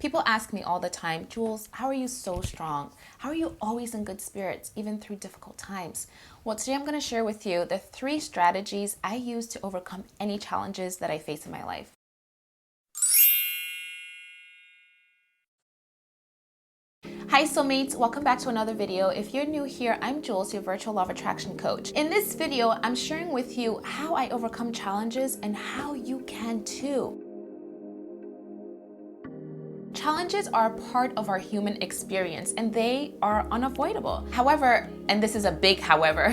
People ask me all the time, Jules, how are you so strong? How are you always in good spirits, even through difficult times? Well, today I'm going to share with you the 3 strategies I use to overcome any challenges that I face in my life. Hi soulmates, welcome back to another video. If you're new here, I'm Jules, your virtual law of attraction coach. In this video, I'm sharing with you how I overcome challenges and how you can too. Challenges are a part of our human experience and they are unavoidable. However, and this is a big however,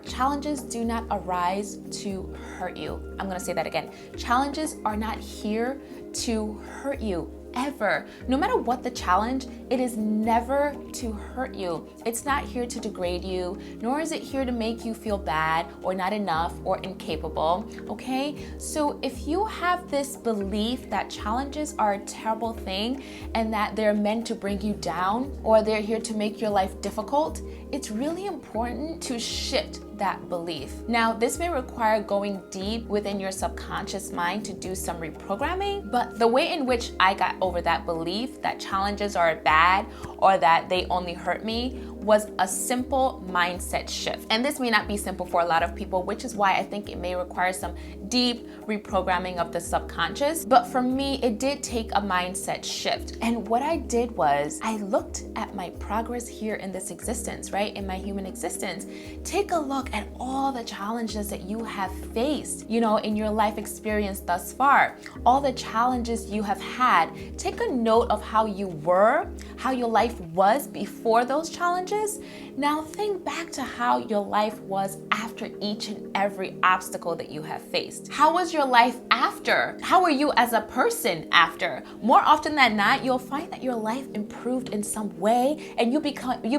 challenges do not arise to hurt you. I'm gonna say that again. Challenges are not here to hurt you. Ever. No matter what the challenge, it is never to hurt you. It's not here to degrade you, nor is it here to make you feel bad or not enough or incapable, okay? So if you have this belief that challenges are a terrible thing and that they're meant to bring you down or they're here to make your life difficult, it's really important to shift that belief. Now, this may require going deep within your subconscious mind to do some reprogramming, but the way in which I got over that belief that challenges are bad or that they only hurt me was a simple mindset shift. And this may not be simple for a lot of people, which is why I think it may require some deep reprogramming of the subconscious. But for me, it did take a mindset shift. And what I did was I looked at my progress here in this existence, right? In my human existence. Take a look at all the challenges that you have faced, in your life experience thus far. All the challenges you have had. Take a note of how you were, how your life was before those challenges. Now think back to how your life was after each and every obstacle that you have faced. How was your life after? How are you as a person after? More often than not, you'll find that your life improved in some way and you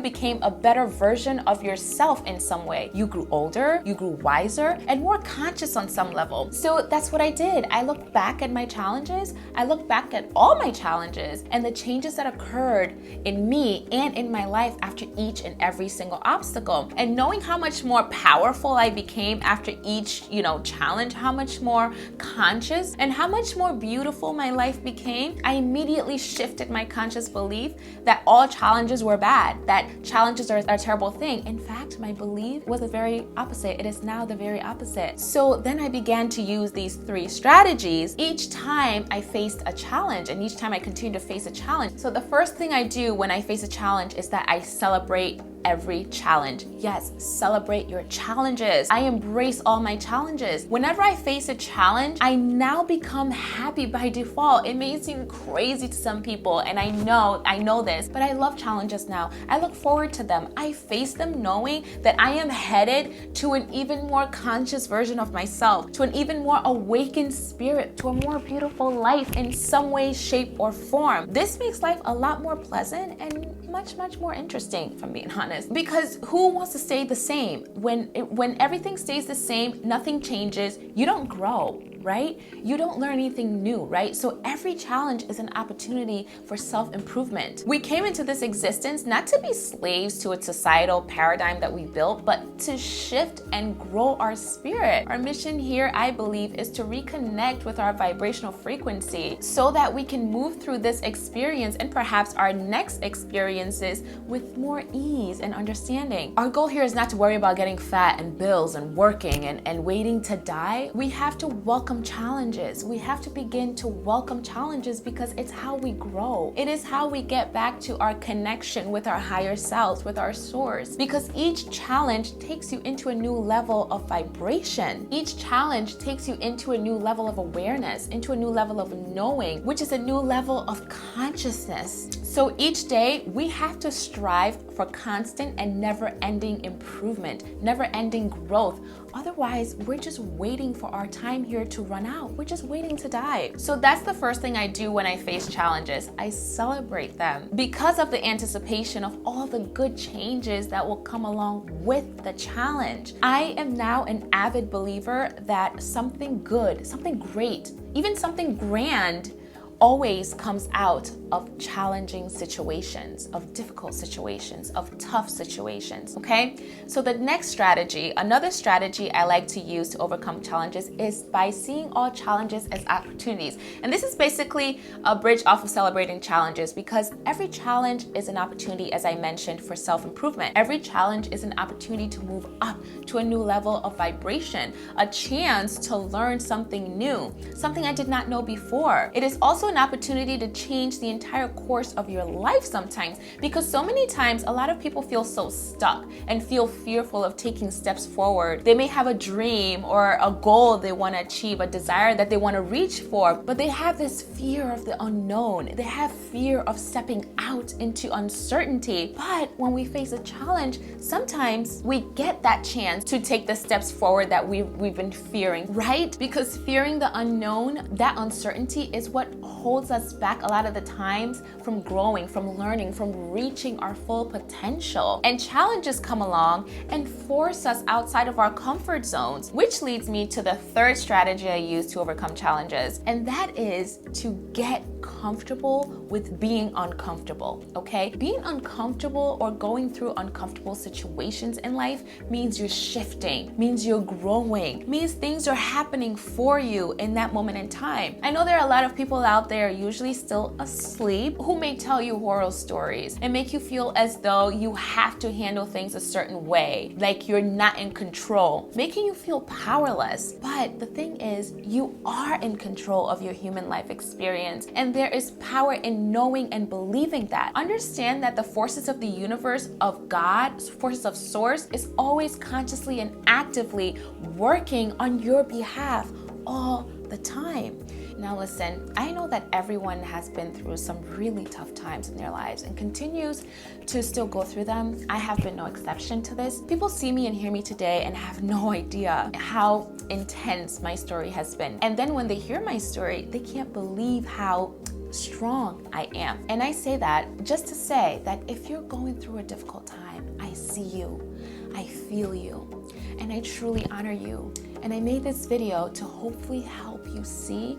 became a better version of yourself in some way. You grew older, you grew wiser, and more conscious on some level. So that's what I did. I looked back at my challenges. I looked back at all my challenges and the changes that occurred in me and in my life after each and every single obstacle. And knowing how much more powerful I became after each, challenge, how much more conscious and how much more beautiful my life became, I immediately shifted my conscious belief that all challenges were bad, that challenges are a terrible thing. In fact, my belief was the very opposite. It is now the very opposite. So then I began to use these 3 strategies each time I faced a challenge and each time I continue to face a challenge. So the first thing I do when I face a challenge is that I celebrate every challenge. Yes, celebrate your challenges. I embrace all my challenges. Whenever I face a challenge, I now become happy by default. It may seem crazy to some people, and I know this, but I love challenges now. I look forward to them. I face them knowing that I am headed to an even more conscious version of myself, to an even more awakened spirit, to a more beautiful life in some way, shape, or form. This makes life a lot more pleasant and much more interesting, if I'm being honest, because who wants to stay the same? When everything stays the same, nothing changes, you don't grow, right? You don't learn anything new, right? So every challenge is an opportunity for self-improvement. We came into this existence not to be slaves to a societal paradigm that we built, but to shift and grow our spirit. Our mission here, I believe, is to reconnect with our vibrational frequency so that we can move through this experience and perhaps our next experiences with more ease and understanding. Our goal here is not to worry about getting fat and bills and working and waiting to die. We have to welcome challenges. We have to begin to welcome challenges because it's how we grow. It is how we get back to our connection with our higher selves, with our source. Because each challenge takes you into a new level of vibration. Each challenge takes you into a new level of awareness, into a new level of knowing, which is a new level of consciousness. So each day we have to strive for constant and never-ending improvement, never-ending growth. Otherwise, we're just waiting for our time here to run out. We're just waiting to die. So that's the first thing I do when I face challenges. I celebrate them because of the anticipation of all the good changes that will come along with the challenge. I am now an avid believer that something good, something great, even something grand always comes out of challenging situations, of difficult situations, of tough situations, okay? So the next strategy, another strategy I like to use to overcome challenges is by seeing all challenges as opportunities. And this is basically a bridge off of celebrating challenges, because every challenge is an opportunity, as I mentioned, for self-improvement. Every challenge is an opportunity to move up to a new level of vibration, a chance to learn something new, something I did not know before. It is also an opportunity to change the entire course of your life sometimes, because so many times a lot of people feel so stuck and feel fearful of taking steps forward. They may have a dream or a goal they want to achieve, a desire that they want to reach for, but they have this fear of the unknown. They have fear of stepping out into uncertainty. But when we face a challenge, sometimes we get that chance to take the steps forward that we've been fearing, right? Because fearing the unknown, that uncertainty is what holds us back a lot of the times from growing, from learning, from reaching our full potential. And challenges come along and force us outside of our comfort zones, which leads me to the third strategy I use to overcome challenges, and that is to get comfortable with being uncomfortable, okay? Being uncomfortable or going through uncomfortable situations in life means you're shifting, means you're growing, means things are happening for you in that moment in time. I know there are a lot of people out there, usually still asleep, who may tell you horror stories and make you feel as though you have to handle things a certain way, like you're not in control, making you feel powerless. But the thing is, you are in control of your human life experience, and there is power in knowing and believing that. Understand that the forces of the universe, of God, forces of source, is always consciously and actively working on your behalf all the time. Now listen, I know that everyone has been through some really tough times in their lives and continues to still go through them. I have been no exception to this. People see me and hear me today and have no idea how intense my story has been. And then when they hear my story, they can't believe how strong I am. And I say that just to say that if you're going through a difficult time, I see you, I feel you, and I truly honor you. And I made this video to hopefully help you see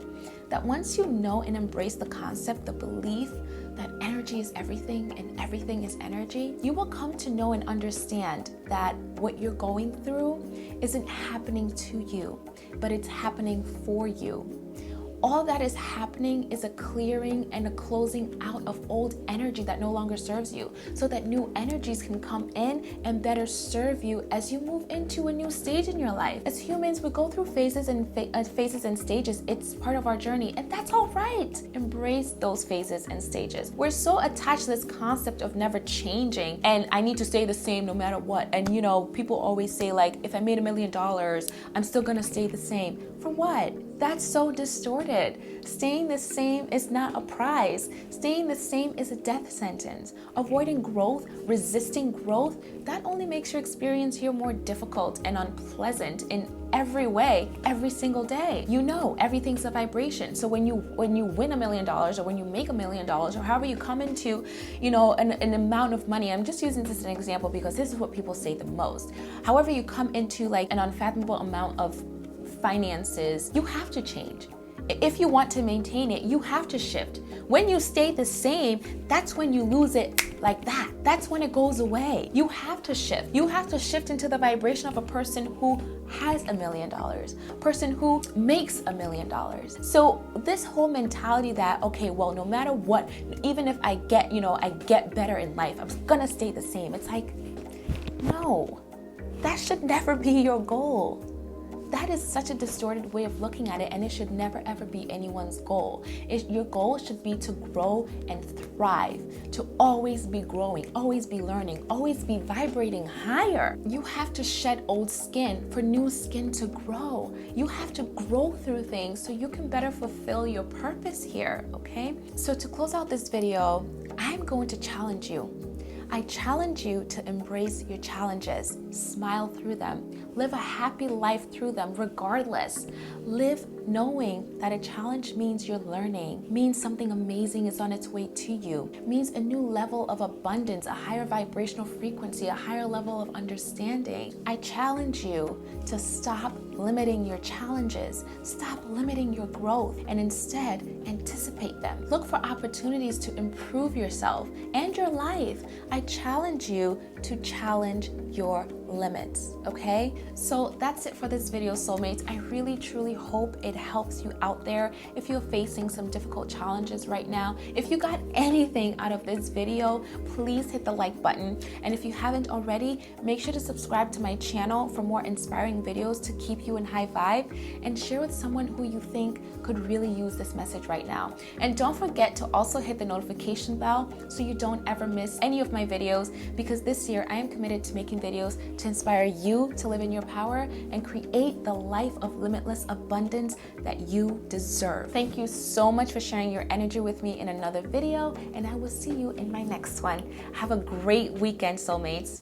that once you know and embrace the concept, the belief that energy is everything and everything is energy, you will come to know and understand that what you're going through isn't happening to you, but it's happening for you. All that is happening is a clearing and a closing out of old energy that no longer serves you, so that new energies can come in and better serve you as you move into a new stage in your life. As humans, we go through phases and stages. It's part of our journey, and that's all right. Embrace those phases and stages. We're so attached to this concept of never changing, and I need to stay the same no matter what. And you know, people always say, like, if I made $1 million, I'm still gonna stay the same. For what? That's so distorted. Staying the same is not a prize. Staying the same is a death sentence. Avoiding growth, resisting growth, that only makes your experience here more difficult and unpleasant in every way, every single day. You know, everything's a vibration. So when you win $1 million, or when you make $1 million, or however you come into, you know, an amount of money, I'm just using this as an example because this is what people say the most. However you come into like an unfathomable amount of finances, you have to change. If you want to maintain it, you have to shift. When you stay the same, that's when you lose it like that. That's when it goes away. You have to shift. You have to shift into the vibration of a person who has $1 million, person who makes $1 million. So this whole mentality that, okay, well, no matter what, even if I get better in life, I'm gonna stay the same. It's like, no, that should never be your goal. That is such a distorted way of looking at it, and it should never ever be anyone's goal. Your goal should be to grow and thrive, to always be growing, always be learning, always be vibrating higher. You have to shed old skin for new skin to grow. You have to grow through things so you can better fulfill your purpose here, okay? So to close out this video, I'm going to challenge you. I challenge you to embrace your challenges, smile through them, live a happy life through them regardless. Live knowing that a challenge means you're learning, means something amazing is on its way to you, means a new level of abundance, a higher vibrational frequency, a higher level of understanding. I challenge you to stop limiting your challenges, stop limiting your growth, and instead anticipate them. Look for opportunities to improve yourself and your life. I challenge you to challenge your limits, okay? So that's it for this video, soulmates. I really truly hope it helps you out there if you're facing some difficult challenges right now. If you got anything out of this video, please hit the like button. And if you haven't already, make sure to subscribe to my channel for more inspiring videos to keep you in high vibe, and share with someone who you think could really use this message right now. And don't forget to also hit the notification bell so you don't ever miss any of my videos, because this year I am committed to making videos to inspire you to live in your power and create the life of limitless abundance that you deserve. Thank you so much for sharing your energy with me in another video, and I will see you in my next one. Have a great weekend, soulmates.